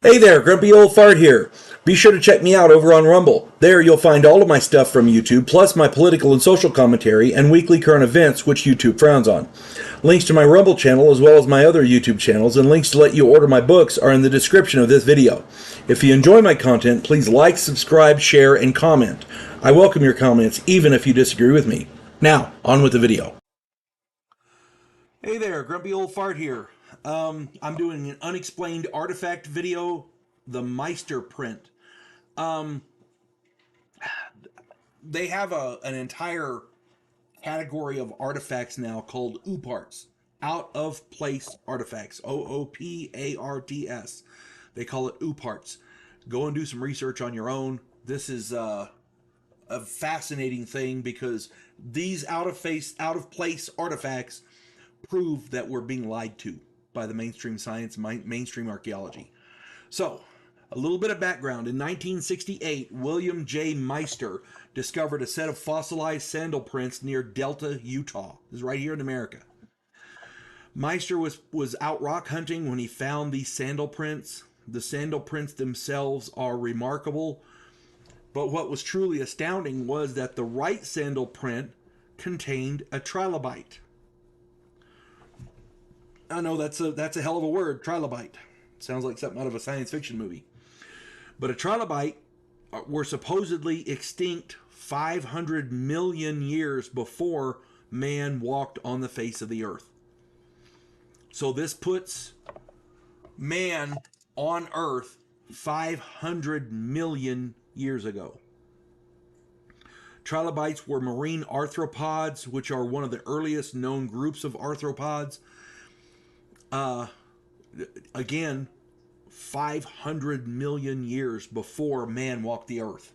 Hey there, Grumpy Old Fart here. Be sure to check me out over on Rumble. There you'll find all of my stuff from YouTube, plus my political and social commentary and weekly current events, which YouTube frowns on. Links to my Rumble channel, as well as my other YouTube channels, and links to let you order my books are in the description of this video. If you enjoy my content, please like, subscribe, share, and comment. I welcome your comments, even if you disagree with me. Now, on with the video. Hey there, Grumpy Old Fart here. I'm doing an unexplained artifact video, the Meister print. They have an entire category of artifacts now called OOPARTs, out of place artifacts, OOPARTS. They call it OOPARTs. Go and do some research on your own. This is a fascinating thing because these out of place artifacts prove that we're being lied to by the mainstream science, mainstream archaeology. So, a little bit of background. In 1968, William J. Meister discovered a set of fossilized sandal prints near Delta, Utah. This is right here in America. Meister was out rock hunting when he found these sandal prints. The sandal prints themselves are remarkable, but what was truly astounding was that the right sandal print contained a trilobite. I know that's a hell of a word, trilobite. Sounds like something out of a science fiction movie. But a trilobite were supposedly extinct 500 million years before man walked on the face of the earth. So this puts man on earth 500 million years ago. Trilobites were marine arthropods, which are one of the earliest known groups of arthropods. Again, 500 million years before man walked the earth.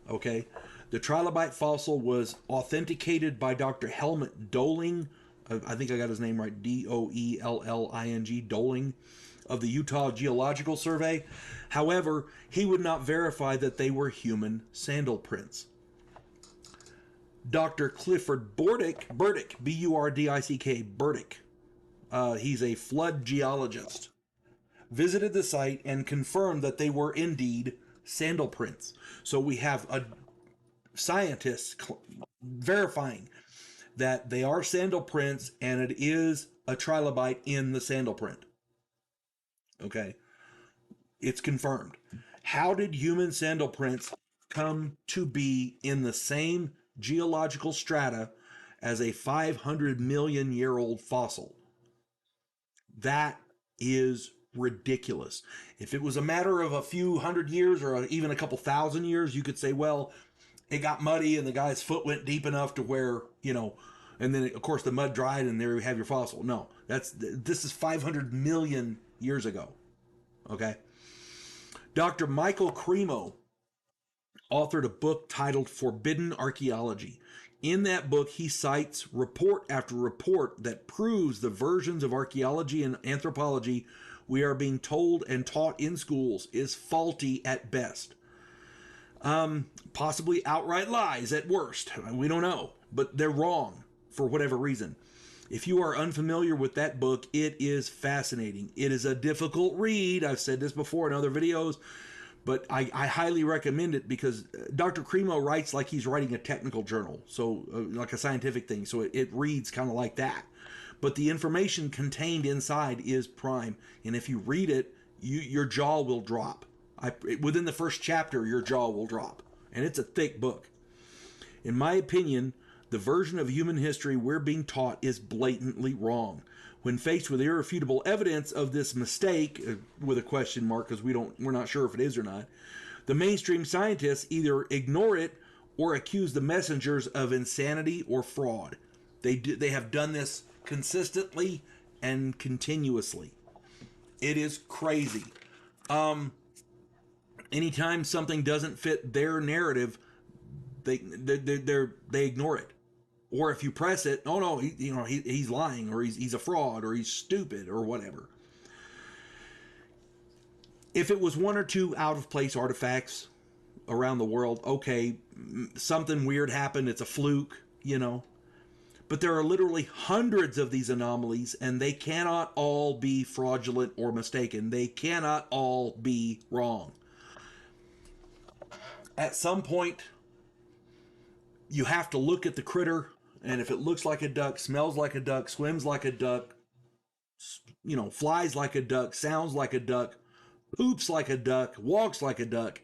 Okay? The trilobite fossil was authenticated by Dr. Helmut Doling. I think I got his name right. Doelling, Doling, of the Utah Geological Survey. However, he would not verify that they were human sandal prints. Dr. Clifford Burdick, B-U-R-D-I-C-K, Burdick, he's a flood geologist, visited the site and confirmed that they were indeed sandal prints. So we have a scientist verifying that they are sandal prints and it is a trilobite in the sandal print. Okay. It's confirmed. How did human sandal prints come to be in the same geological strata as a 500 million year old fossil? That is ridiculous. If it was a matter of a few hundred years or even a couple thousand years, you could say, well, it got muddy and the guy's foot went deep enough to where, and then of course the mud dried and there you have your fossil. No, this is 500 million years ago. Okay. Dr. Michael Cremo authored a book titled Forbidden Archaeology. In that book, he cites report after report that proves the versions of archaeology and anthropology we are being told and taught in schools is faulty at best. Possibly outright lies at worst. We don't know, but they're wrong for whatever reason. If you are unfamiliar with that book, it is fascinating. It is a difficult read. I've said this before in other videos, but I highly recommend it because Dr. Cremo writes like he's writing a technical journal, so like a scientific thing, so it reads kind of like that. But the information contained inside is prime, and if you read it, your jaw will drop. Within the first chapter, your jaw will drop, and it's a thick book. In my opinion, the version of human history we're being taught is blatantly wrong. When faced with irrefutable evidence of this mistake, with a question mark because we're not sure if it is or not, the mainstream scientists either ignore it or accuse the messengers of insanity or fraud. They have done this consistently and continuously. It is crazy. Anytime something doesn't fit their narrative, they ignore it. Or if you press it, oh no, he's lying, or he's a fraud, or he's stupid, or whatever. If it was one or two out of place artifacts around the world, okay, something weird happened, it's a fluke, But there are literally hundreds of these anomalies, and they cannot all be fraudulent or mistaken. They cannot all be wrong. At some point, you have to look at the critter, and if it looks like a duck, smells like a duck, swims like a duck, flies like a duck, sounds like a duck, poops like a duck, walks like a duck,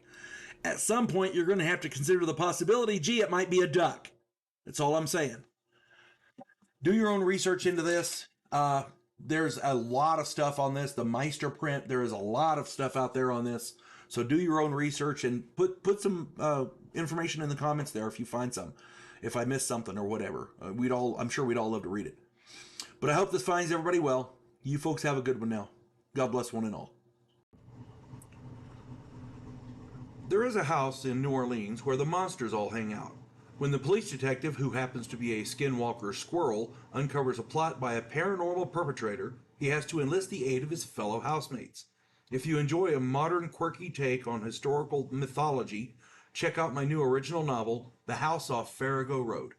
at some point you're going to have to consider the possibility, gee, it might be a duck. That's all I'm saying. Do your own research into this. There's a lot of stuff on this. The Meister print, there is a lot of stuff out there on this. So do your own research and put some information in the comments there if you find some. If I missed something or whatever, I'm sure we'd all love to read it. But I hope this finds everybody well. You folks have a good one now. God bless one and all. There is a house in New Orleans where the monsters all hang out. When the police detective, who happens to be a skinwalker squirrel, uncovers a plot by a paranormal perpetrator, he has to enlist the aid of his fellow housemates. If you enjoy a modern, quirky take on historical mythology, check out my new original novel, The House Off Farrago Road.